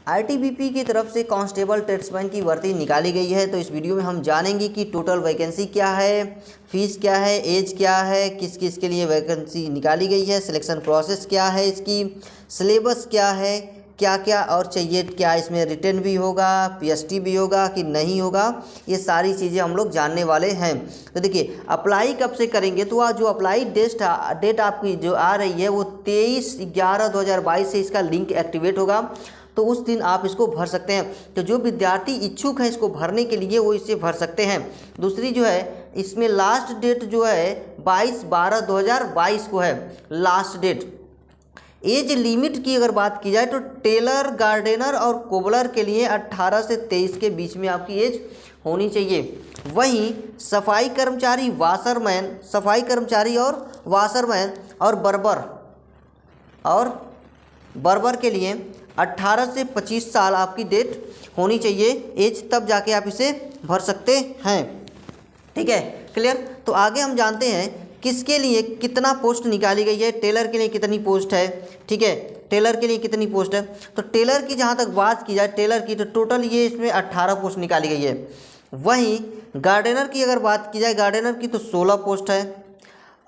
ITBP की तरफ से कांस्टेबल ट्रेड्समैन की भर्ती निकाली गई है। तो इस वीडियो में हम जानेंगे कि टोटल वैकेंसी क्या है, फीस क्या है, एज क्या है, किस किस के लिए वैकेंसी निकाली गई है, सिलेक्शन प्रोसेस क्या है, इसकी सिलेबस क्या है, क्या क्या और चाहिए, क्या इसमें रिटन भी होगा, पीएसटी भी होगा कि नहीं होगा, ये सारी चीज़ें हम लोग जानने वाले हैं। तो देखिए अप्लाई कब से करेंगे, तो जो अप्लाई डेट आपकी जो आ रही है वो 23/11/2022 से इसका लिंक एक्टिवेट होगा। तो उस दिन आप इसको भर सकते हैं। तो जो विद्यार्थी इच्छुक है इसको भरने के लिए वो इसे भर सकते हैं। दूसरी जो है इसमें लास्ट डेट जो है 22/12/2022 को है लास्ट डेट। एज लिमिट की अगर बात की जाए तो टेलर, गार्डनर और कोबलर के लिए 18 से 23 के बीच में आपकी एज होनी चाहिए। वहीं सफाई कर्मचारी, वाशरमैन, सफाई कर्मचारी और वाशरमैन और बर्बर के लिए 18 से 25 साल आपकी डेट होनी चाहिए एज, तब जाके आप इसे भर सकते हैं। ठीक है, क्लियर। तो आगे हम जानते हैं किसके लिए कितना पोस्ट निकाली गई है। टेलर के लिए कितनी पोस्ट है, ठीक है, टेलर के लिए कितनी पोस्ट है। तो टेलर की जहाँ तक बात की जाए टेलर की, तो टोटल ये इसमें 18 पोस्ट निकाली गई है। वहीं गार्डनर की अगर बात की जाए, गार्डनर की तो 16 पोस्ट है।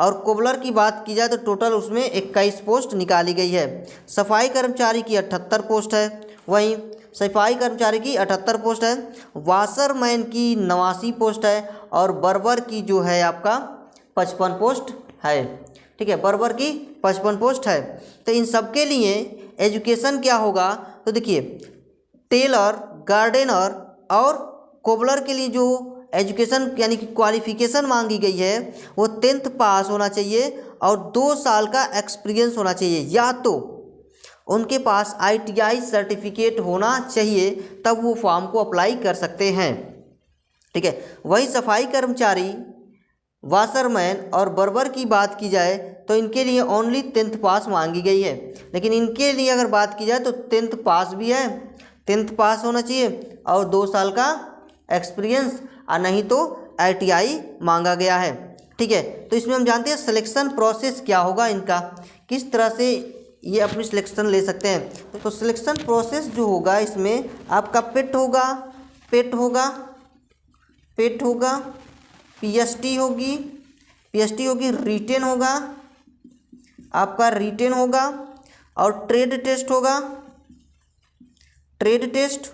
और कोबलर की बात की जाए तो टोटल उसमें 21 पोस्ट निकाली गई है। सफाई कर्मचारी की 78 पोस्ट है। वहीं सफाई कर्मचारी की 78 पोस्ट है। वाशरमैन की 89 पोस्ट है। और बर्बर की जो है आपका 55 पोस्ट है। ठीक है, बर्बर की 55 पोस्ट है। तो इन सब के लिए एजुकेशन क्या होगा, तो देखिए टेलर, गार्डनर और कोबलर के लिए जो एजुकेशन यानी कि क्वालिफिकेशन मांगी गई है वो 10th पास होना चाहिए और 2 साल का एक्सपीरियंस होना चाहिए, या तो उनके पास ITI सर्टिफिकेट होना चाहिए, तब वो फॉर्म को अप्लाई कर सकते हैं। ठीक है, वही सफाई कर्मचारी, वाशरमैन और बर्बर की बात की जाए तो इनके लिए ओनली 10th पास मांगी गई है। लेकिन इनके लिए अगर बात की जाए तो 10th पास भी है, 10th पास होना चाहिए और 2 साल का एक्सपीरियंस, और नहीं तो ITI मांगा गया है। ठीक है, तो इसमें हम जानते हैं सिलेक्शन प्रोसेस क्या होगा इनका, किस तरह से ये अपनी सिलेक्शन ले सकते हैं। तो सिलेक्शन प्रोसेस जो होगा इसमें आपका पेट होगा, पीएसटी होगी, रिटेन होगा, आपका रिटेन होगा और ट्रेड टेस्ट,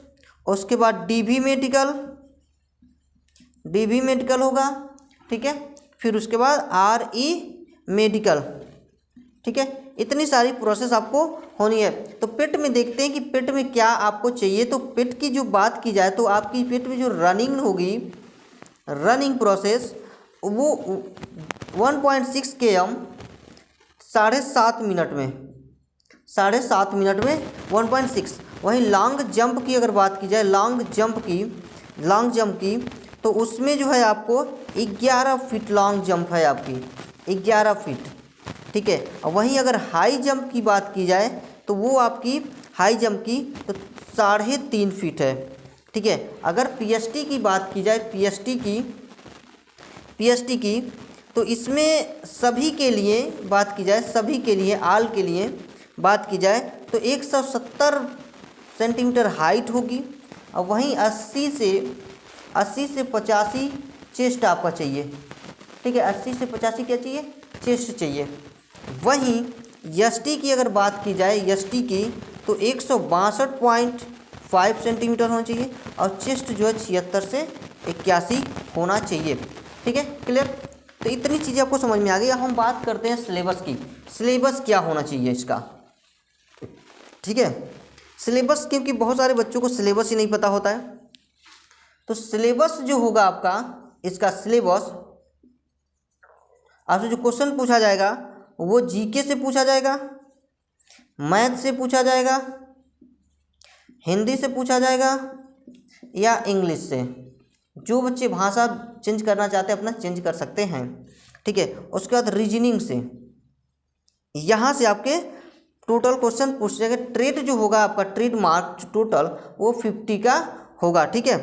उसके बाद डीवी मेडिकल होगा। ठीक है, फिर उसके बाद RE मेडिकल। ठीक है, इतनी सारी प्रोसेस आपको होनी है। तो पेट में देखते हैं कि पेट में क्या आपको चाहिए। तो पेट की जो बात की जाए तो आपकी पेट में जो रनिंग होगी, रनिंग प्रोसेस, वो 1.6 km 7.5 मिनट में 1.6। वहीं लॉन्ग जंप की अगर बात की जाए, लॉन्ग जंप की तो उसमें जो है आपको 11 फीट लॉन्ग जंप है आपकी, 11 फीट। ठीक है, और वहीं अगर हाई जंप की बात की जाए तो वो आपकी हाई जंप की तो 3.5 फीट है। ठीक है, अगर पीएसटी की बात की जाए, पीएसटी की तो इसमें सभी के लिए बात की जाए, सभी के लिए आल के लिए बात की जाए तो 170 सेंटीमीटर हाइट होगी। और वहीं 80 से 85 चेस्ट आपका चाहिए। ठीक है, 80 से 85 क्या चाहिए, चेस्ट चाहिए। वहीं एसटी की अगर बात की जाए, एसटी की तो 162.5 सेंटीमीटर होना चाहिए और चेस्ट जो है 76 से 81 होना चाहिए। ठीक है, क्लियर। तो इतनी चीज़ें आपको समझ में आ गई। अब हम बात करते हैं सिलेबस की। सिलेबस क्या होना चाहिए इसका, ठीक है, सिलेबस, क्योंकि बहुत सारे बच्चों को सिलेबस ही नहीं पता होता है। तो सिलेबस जो होगा आपका, इसका सिलेबस आपसे जो क्वेश्चन पूछा जाएगा वो जीके से पूछा जाएगा, मैथ से पूछा जाएगा, हिंदी से पूछा जाएगा या इंग्लिश से। जो बच्चे भाषा चेंज करना चाहते हैं अपना चेंज कर सकते हैं। ठीक है, उसके बाद रीजनिंग से, यहाँ से आपके टोटल क्वेश्चन पूछ जाएंगे। ट्रेड जो होगा आपका, ट्रेड मार्क टोटल वो 50 का होगा। ठीक है,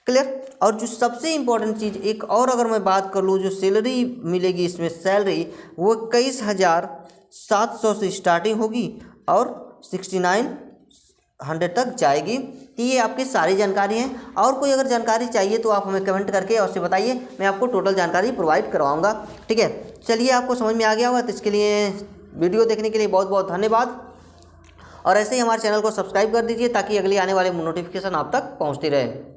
क्लियर। और जो सबसे इम्पोर्टेंट चीज़ एक और अगर मैं बात कर लूँ, जो सैलरी मिलेगी इसमें, सैलरी वो 21,700 से स्टार्टिंग होगी और 100 तक जाएगी। तो ये आपकी सारी जानकारी है। और कोई अगर जानकारी चाहिए तो आप हमें कमेंट करके और से बताइए, मैं आपको टोटल जानकारी प्रोवाइड करवाऊँगा। ठीक है, चलिए आपको समझ में आ गया होगा, तो इसके लिए वीडियो देखने के लिए बहुत बहुत धन्यवाद। और ऐसे ही हमारे चैनल को सब्सक्राइब कर दीजिए ताकि अगली आने वाले नोटिफिकेशन आप तक पहुँचती रहे।